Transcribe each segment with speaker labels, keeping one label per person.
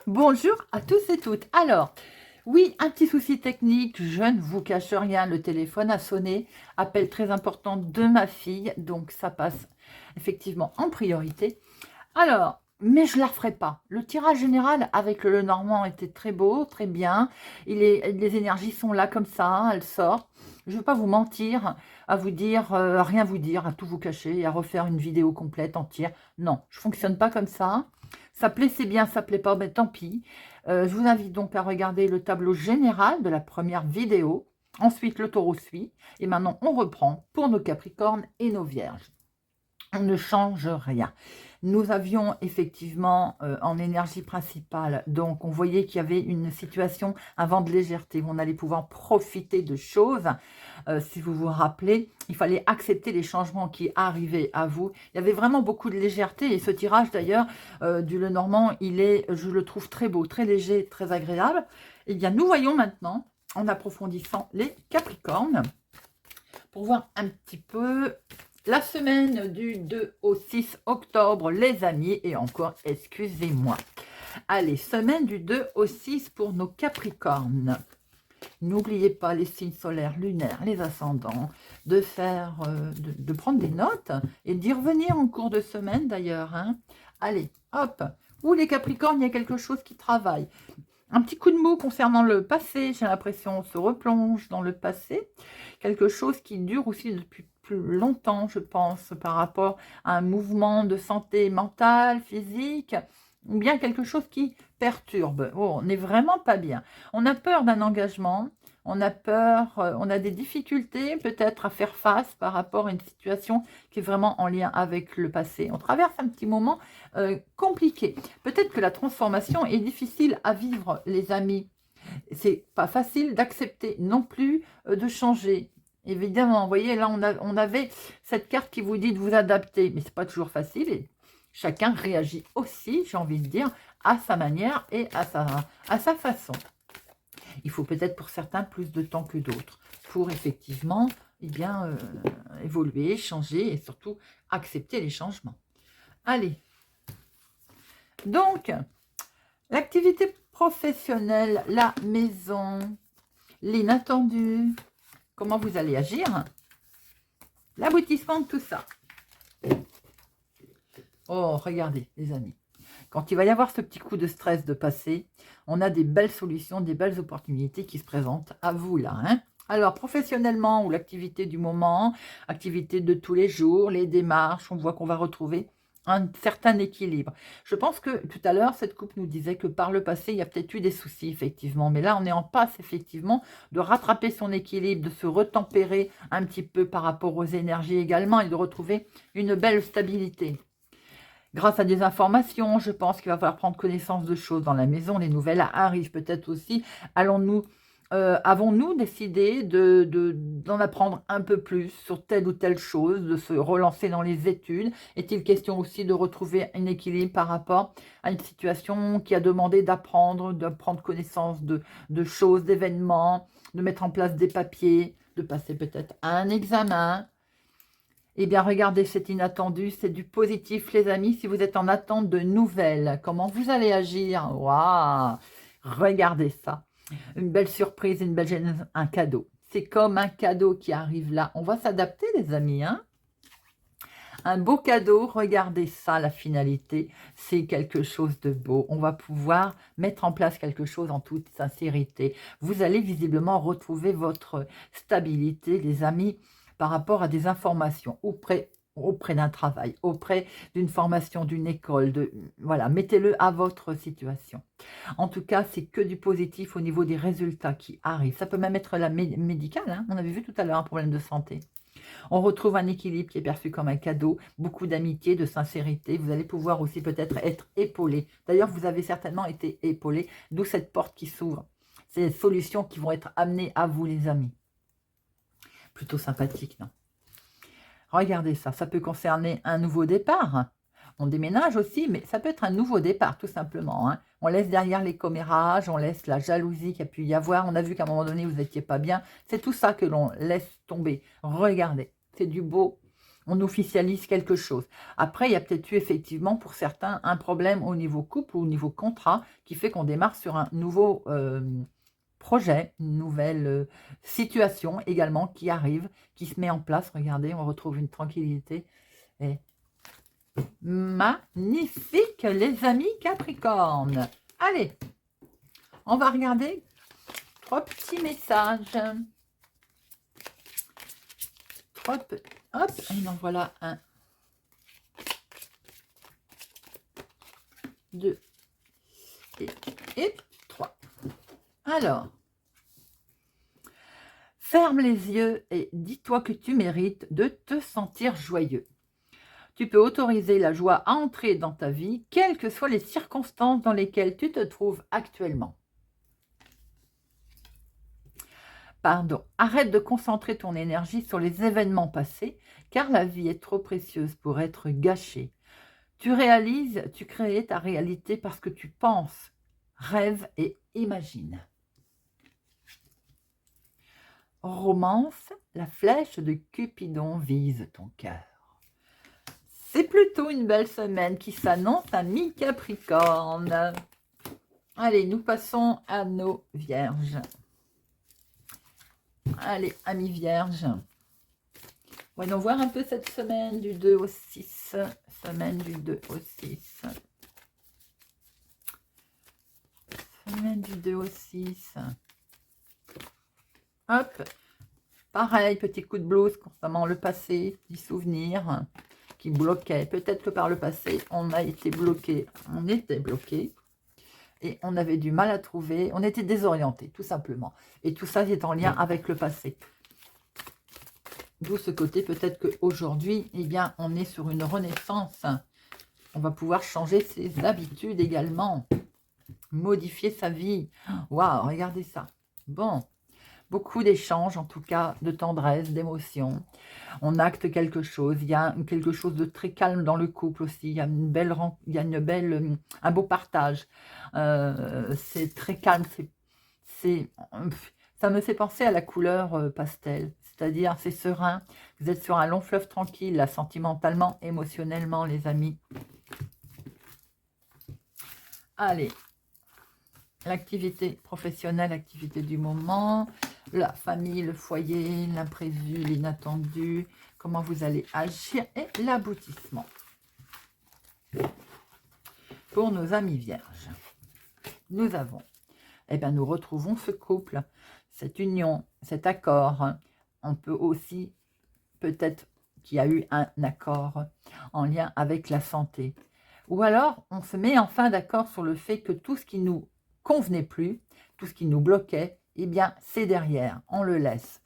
Speaker 1: Bonjour à tous et toutes. Alors, oui, un petit souci technique, je ne vous cache rien, le téléphone a sonné, appel très important de ma fille, donc ça passe effectivement en priorité. Alors, mais je ne la referai pas. Le tirage général avec le Normand était très beau, très bien. Les énergies sont là comme ça, elles sortent. Je ne veux pas vous mentir, à vous dire, à rien vous dire, à tout vous cacher et à refaire une vidéo complète, entière. Non, je ne fonctionne pas comme ça. Ça plaît, c'est bien, ça plaît pas, mais tant pis. Je vous invite donc à regarder le tableau général de la première vidéo. Ensuite, le taureau suit. Et maintenant, on reprend pour nos capricornes et nos vierges. On ne change rien. Nous avions effectivement en énergie principale, donc on voyait qu'il y avait une situation, un vent de légèreté, où on allait pouvoir profiter de choses. Si vous vous rappelez, il fallait accepter les changements qui arrivaient à vous. Il y avait vraiment beaucoup de légèreté et ce tirage d'ailleurs du Lenormand, je le trouve très beau, très léger, très agréable. Et bien nous voyons maintenant, en approfondissant les Capricornes, pour voir un petit peu la semaine du 2 au 6 octobre, les amis, et encore, excusez-moi. Allez, semaine du 2 au 6 pour nos Capricornes. N'oubliez pas les signes solaires, lunaires, les ascendants, de prendre des notes et d'y revenir en cours de semaine d'ailleurs. Hein. Allez, hop. Ou les Capricornes, il y a quelque chose qui travaille. Un petit coup de mot concernant le passé, j'ai l'impression on se replonge dans le passé. Quelque chose qui dure aussi depuis plus longtemps, je pense, par rapport à un mouvement de santé mentale, physique, ou bien quelque chose qui perturbe. Oh, on n'est vraiment pas bien. On a peur d'un engagement, on a peur, on a des difficultés peut-être à faire face par rapport à une situation qui est vraiment en lien avec le passé. On traverse un petit moment compliqué. Peut-être que la transformation est difficile à vivre, les amis. C'est pas facile d'accepter non plus de changer. Évidemment, vous voyez, là, on avait cette carte qui vous dit de vous adapter, mais c'est pas toujours facile. Et chacun réagit aussi, j'ai envie de dire, à sa manière et à sa façon. Il faut peut-être pour certains plus de temps que d'autres pour effectivement eh bien, évoluer, changer et surtout accepter les changements. Allez. Donc, l'activité professionnelle, la maison, l'inattendu, comment vous allez agir, l'aboutissement de tout ça. Oh, regardez, les amis. Quand il va y avoir ce petit coup de stress de passer, on a des belles solutions, des belles opportunités qui se présentent à vous là. Hein. Alors, professionnellement ou l'activité du moment, activité de tous les jours, les démarches, on voit qu'on va retrouver un certain équilibre. Je pense que tout à l'heure, cette coupe nous disait que par le passé, il y a peut-être eu des soucis, effectivement. Mais là, on est en passe, effectivement, de rattraper son équilibre, de se retempérer un petit peu par rapport aux énergies également et de retrouver une belle stabilité. Grâce à des informations, je pense qu'il va falloir prendre connaissance de choses dans la maison. Les nouvelles arrivent peut-être aussi. Avons-nous décidé d'en apprendre un peu plus sur telle ou telle chose, de se relancer dans les études? Est-il question aussi de retrouver un équilibre par rapport à une situation qui a demandé d'apprendre, de prendre connaissance de choses, d'événements, de mettre en place des papiers, de passer peut-être un examen? Eh bien, regardez, c'est inattendu, c'est du positif, les amis. Si vous êtes en attente de nouvelles, comment vous allez agir? Waouh! Regardez ça. Une belle surprise, une belle gêne, un cadeau. C'est comme un cadeau qui arrive là. On va s'adapter, les amis. Hein, un beau cadeau, regardez ça, la finalité. C'est quelque chose de beau. On va pouvoir mettre en place quelque chose en toute sincérité. Vous allez visiblement retrouver votre stabilité, les amis, par rapport à des informations auprès d'un travail, auprès d'une formation, d'une école, voilà, mettez-le à votre situation. En tout cas, c'est que du positif au niveau des résultats qui arrivent. Ça peut même être la médicale, hein. On avait vu tout à l'heure un problème de santé. On retrouve un équilibre qui est perçu comme un cadeau, beaucoup d'amitié, de sincérité. Vous allez pouvoir aussi peut-être être épaulé. D'ailleurs, vous avez certainement été épaulé, d'où cette porte qui s'ouvre. C'est des solutions qui vont être amenées à vous, les amis. Plutôt sympathique, non? Regardez ça, ça peut concerner un nouveau départ. On déménage aussi, mais ça peut être un nouveau départ, tout simplement, hein. On laisse derrière les commérages, on laisse la jalousie qu'il y a pu y avoir. On a vu qu'à un moment donné, vous n'étiez pas bien. C'est tout ça que l'on laisse tomber. Regardez, c'est du beau. On officialise quelque chose. Après, il y a peut-être eu effectivement pour certains un problème au niveau couple ou au niveau contrat qui fait qu'on démarre sur un nouveau projet, une nouvelle situation également qui arrive, qui se met en place. Regardez, on retrouve une tranquillité. Et magnifique, les amis Capricorne. Allez, on va regarder 3 petits messages. Hop, et en voilà 1, 2 et 3. Alors, ferme les yeux et dis-toi que tu mérites de te sentir joyeux. Tu peux autoriser la joie à entrer dans ta vie, quelles que soient les circonstances dans lesquelles tu te trouves actuellement. Pardon, arrête de concentrer ton énergie sur les événements passés, car la vie est trop précieuse pour être gâchée. Tu réalises, tu crées ta réalité parce que tu penses, rêves et imagines. Romance, la flèche de Cupidon vise ton cœur. C'est plutôt une belle semaine qui s'annonce à mi-Capricorne. Allez, nous passons à nos vierges. Allez, amis vierges. Voyons voir un peu cette semaine du 2 au 6. Semaine du 2 au 6. Semaine du 2 au 6. Hop. Pareil, petit coup de blues concernant le passé, des souvenirs qui bloquaient. Peut-être que par le passé, on a été bloqué. On était bloqué. Et on avait du mal à trouver. On était désorienté, tout simplement. Et tout ça est en lien avec le passé. D'où ce côté, peut-être qu'aujourd'hui, eh bien, on est sur une renaissance. On va pouvoir changer ses habitudes également. Modifier sa vie. Waouh, regardez ça. Bon. Beaucoup d'échanges, en tout cas, de tendresse, d'émotion. On acte quelque chose. Il y a quelque chose de très calme dans le couple aussi. Il y a un beau partage. C'est très calme. Ça me fait penser à la couleur pastel. C'est-à-dire, c'est serein. Vous êtes sur un long fleuve tranquille, là, sentimentalement, émotionnellement, les amis. Allez. L'activité professionnelle, l'activité du moment, la famille, le foyer, l'imprévu, l'inattendu, comment vous allez agir et l'aboutissement. Pour nos amis vierges, nous avons, nous retrouvons ce couple, cette union, cet accord. On peut aussi, peut-être qu'il y a eu un accord en lien avec la santé. Ou alors, on se met enfin d'accord sur le fait que tout ce qui nous convenait plus, tout ce qui nous bloquait, eh bien, c'est derrière, on le laisse.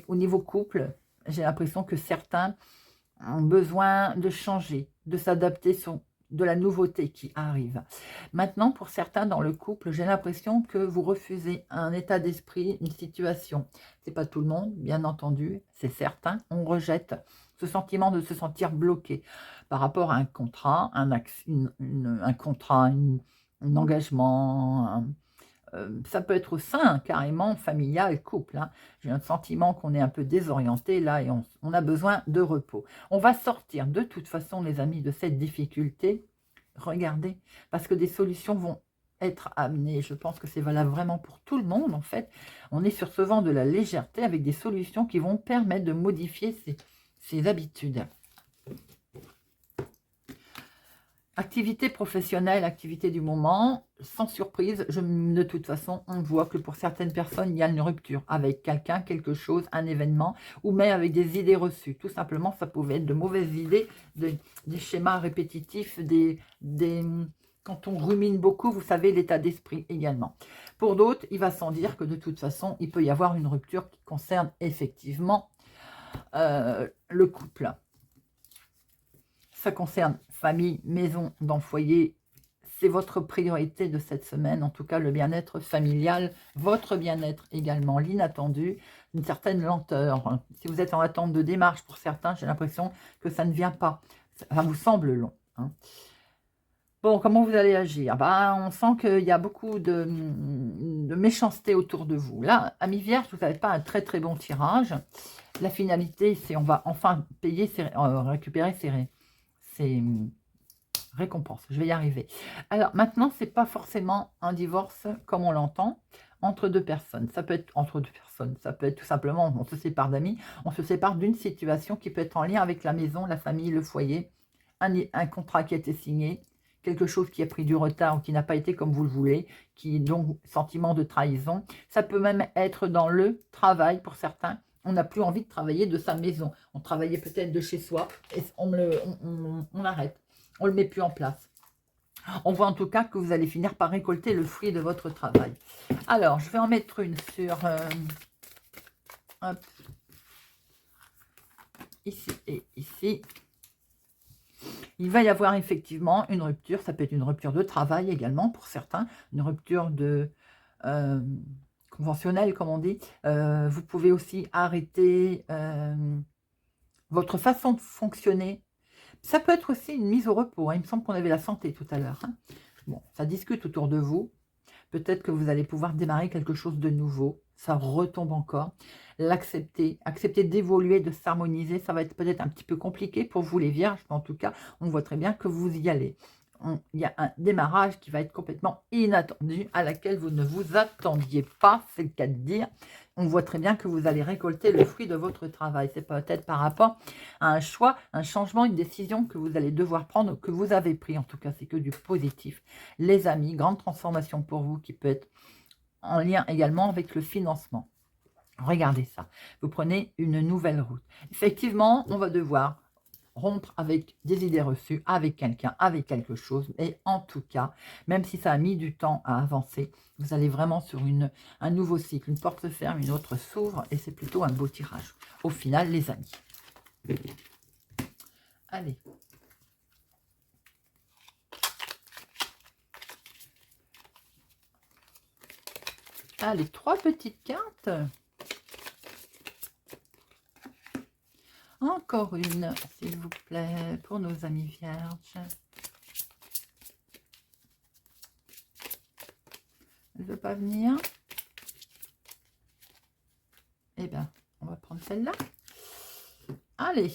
Speaker 1: Au niveau couple, j'ai l'impression que certains ont besoin de changer, de s'adapter sur de la nouveauté qui arrive. Maintenant, pour certains dans le couple, j'ai l'impression que vous refusez un état d'esprit, une situation. C'est pas tout le monde, bien entendu, c'est certain. On rejette ce sentiment de se sentir bloqué par rapport à un contrat, un contrat, un engagement. Ça peut être au sein, carrément, familial, couple. J'ai un sentiment qu'on est un peu désorienté là et on a besoin de repos. On va sortir de toute façon, les amis, de cette difficulté. Regardez, parce que des solutions vont être amenées. Je pense que c'est valable vraiment pour tout le monde, en fait. On est sur ce vent de la légèreté avec des solutions qui vont permettre de modifier ses habitudes. Activité professionnelle, activité du moment, sans surprise, de toute façon, on voit que pour certaines personnes, il y a une rupture avec quelqu'un, quelque chose, un événement, ou même avec des idées reçues. Tout simplement, ça pouvait être de mauvaises idées, des schémas répétitifs, quand on rumine beaucoup, vous savez, l'état d'esprit également. Pour d'autres, il va sans dire que de toute façon, il peut y avoir une rupture qui concerne effectivement le couple. Ça concerne famille, maison, dans le foyer. C'est votre priorité de cette semaine, en tout cas le bien-être familial, votre bien-être également, l'inattendu, une certaine lenteur. Si vous êtes en attente de démarche pour certains, j'ai l'impression que ça ne vient pas. Ça vous semble long. hein. Bon, comment vous allez agir? Ben, on sent qu'il y a beaucoup de méchanceté autour de vous. Là, ami Vierge, vous n'avez pas un très très bon tirage. La finalité, c'est on va enfin payer, récupérer ses récompenses. Je vais y arriver. Alors maintenant, c'est pas forcément un divorce comme on l'entend entre deux personnes. Ça peut être entre deux personnes. Ça peut être tout simplement, on se sépare d'amis, on se sépare d'une situation qui peut être en lien avec la maison, la famille, le foyer, un contrat qui a été signé, quelque chose qui a pris du retard ou qui n'a pas été comme vous le voulez, qui donc sentiment de trahison. Ça peut même être dans le travail pour certains. On n'a plus envie de travailler de sa maison. On travaillait peut-être de chez soi et on arrête. On ne le met plus en place. On voit en tout cas que vous allez finir par récolter le fruit de votre travail. Alors, je vais en mettre une sur hop, ici et ici. Il va y avoir effectivement une rupture. Ça peut être une rupture de travail également pour certains. Une rupture de conventionnelle, comme on dit. Vous pouvez aussi arrêter votre façon de fonctionner. Ça peut être aussi une mise au repos. Hein. Il me semble qu'on avait la santé tout à l'heure. Hein. Bon, ça discute autour de vous. Peut-être que vous allez pouvoir démarrer quelque chose de nouveau. Ça retombe encore. L'accepter, accepter d'évoluer, de s'harmoniser, ça va être peut-être un petit peu compliqué pour vous les vierges, mais en tout cas, on voit très bien que vous y allez. Il y a un démarrage qui va être complètement inattendu, à laquelle vous ne vous attendiez pas, c'est le cas de dire. On voit très bien que vous allez récolter le fruit de votre travail. C'est peut-être par rapport à un choix, un changement, une décision que vous allez devoir prendre, que vous avez pris. En tout cas, c'est que du positif. Les amis, grande transformation pour vous qui peut être en lien également avec le financement. Regardez ça. Vous prenez une nouvelle route. Effectivement, on va devoir rompre avec des idées reçues, avec quelqu'un, avec quelque chose. Et en tout cas, même si ça a mis du temps à avancer, vous allez vraiment sur un nouveau cycle. Une porte se ferme, une autre s'ouvre. Et c'est plutôt un beau tirage. Au final, les amis. Allez. Allez, 3 petites cartes. Encore une, s'il vous plaît, pour nos amis vierges. Elle ne veut pas venir. Eh bien, on va prendre celle-là. Allez.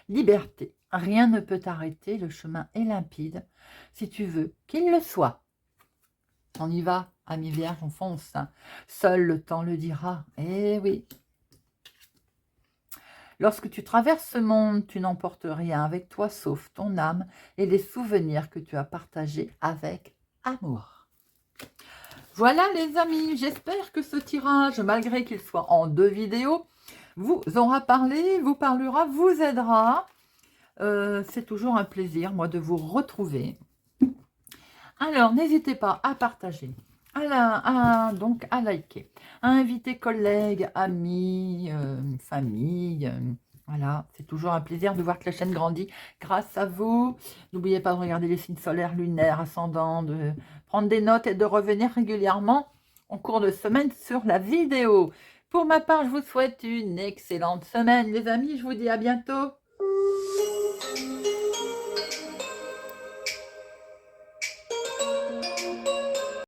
Speaker 1: Liberté. Rien ne peut t'arrêter. Le chemin est limpide. Si tu veux qu'il le soit. On y va, amis vierges, on fonce. Seul le temps le dira. Eh oui. Lorsque tu traverses ce monde, tu n'emportes rien avec toi sauf ton âme et les souvenirs que tu as partagés avec amour. Voilà les amis, j'espère que ce tirage, malgré qu'il soit en 2 vidéos, vous aura parlé, vous parlera, vous aidera. C'est toujours un plaisir, moi, de vous retrouver. Alors, n'hésitez pas à partager, donc à liker, à inviter collègues, amis, famille. Voilà, c'est toujours un plaisir de voir que la chaîne grandit grâce à vous. N'oubliez pas de regarder les signes solaires, lunaires, ascendants, de prendre des notes et de revenir régulièrement en cours de semaine sur la vidéo. Pour ma part, je vous souhaite une excellente semaine, les amis. Je vous dis à bientôt.